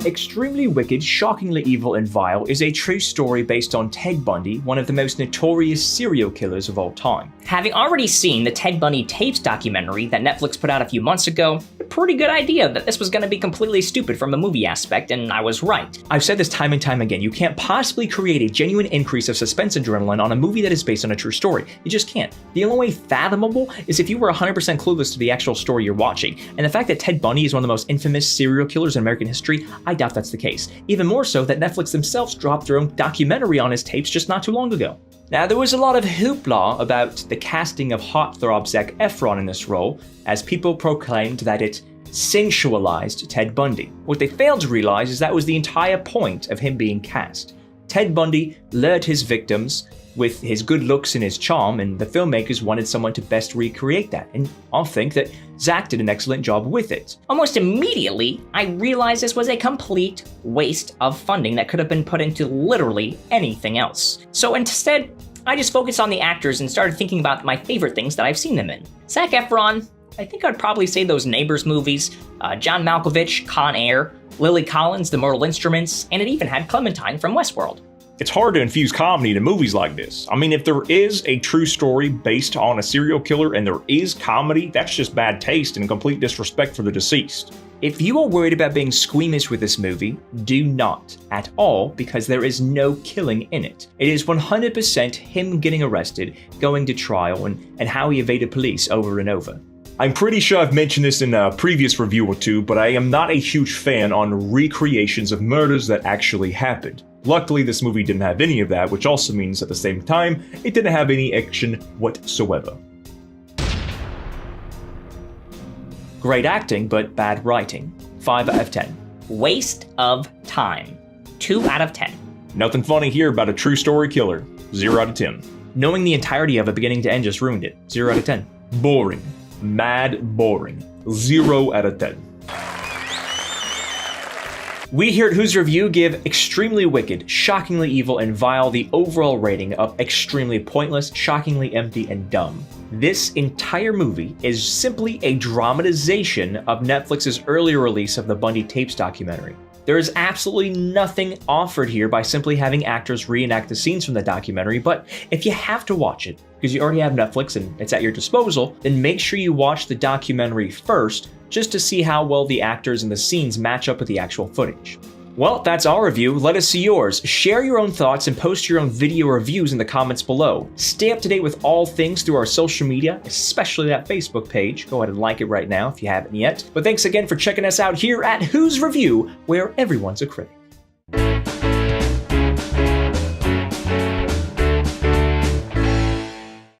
Extremely Wicked, Shockingly Evil and Vile is a true story based on Ted Bundy, one of the most notorious serial killers of all time. Having already seen the Ted Bundy tapes documentary that Netflix put out a few months ago, a pretty good idea that this was going to be completely stupid from a movie aspect, and I was right. I've said this time and time again, you can't possibly create a genuine increase of suspense adrenaline on a movie that is based on a true story. You just can't. The only way fathomable is if you were 100% clueless to the actual story you're watching. And the fact that Ted Bundy is one of the most infamous serial killers in American history, I doubt that's the case. Even more so that Netflix themselves dropped their own documentary on his tapes just not too long ago. Now, there was a lot of hoopla about the casting of heartthrob Zac Efron in this role, as people proclaimed that it sensualized Ted Bundy. What they failed to realize is that was the entire point of him being cast. Ted Bundy lured his victims with his good looks and his charm, and the filmmakers wanted someone to best recreate that, and I'll think that Zac did an excellent job with it. Almost immediately, I realized this was a complete waste of funding that could have been put into literally anything else. So instead, I just focused on the actors and started thinking about my favorite things that I've seen them in. Zac Efron, I think I'd probably say those Neighbors movies, John Malkovich, Con Air, Lily Collins, The Mortal Instruments, and it even had Clementine from Westworld. It's hard to infuse comedy into movies like this. I mean, if there is a true story based on a serial killer and there is comedy, that's just bad taste and complete disrespect for the deceased. If you are worried about being squeamish with this movie, do not at all, because there is no killing in it. It is 100% him getting arrested, going to trial, and how he evaded police over and over. I'm pretty sure I've mentioned this in a previous review or two, but I am not a huge fan on recreations of murders that actually happened. Luckily, this movie didn't have any of that, which also means at the same time, it didn't have any action whatsoever. Great acting, but bad writing. 5 out of 10. Waste of time. 2 out of 10. Nothing funny here about a true story killer. 0 out of 10. Knowing the entirety of it beginning to end just ruined it. 0 out of 10. Boring. Mad boring. 0 out of 10. We here at Who's Review give Extremely Wicked, Shockingly Evil, and Vile the overall rating of extremely pointless, shockingly empty, and dumb. This entire movie is simply a dramatization of Netflix's earlier release of the Bundy tapes documentary. There is absolutely nothing offered here by simply having actors reenact the scenes from the documentary, but if you have to watch it, because you already have Netflix and it's at your disposal, then make sure you watch the documentary first, just to see how well the actors and the scenes match up with the actual footage. Well, that's our review. Let us see yours. Share your own thoughts and post your own video reviews in the comments below. Stay up to date with all things through our social media, especially that Facebook page. Go ahead and like it right now if you haven't yet. But thanks again for checking us out here at Who's Review, where everyone's a critic.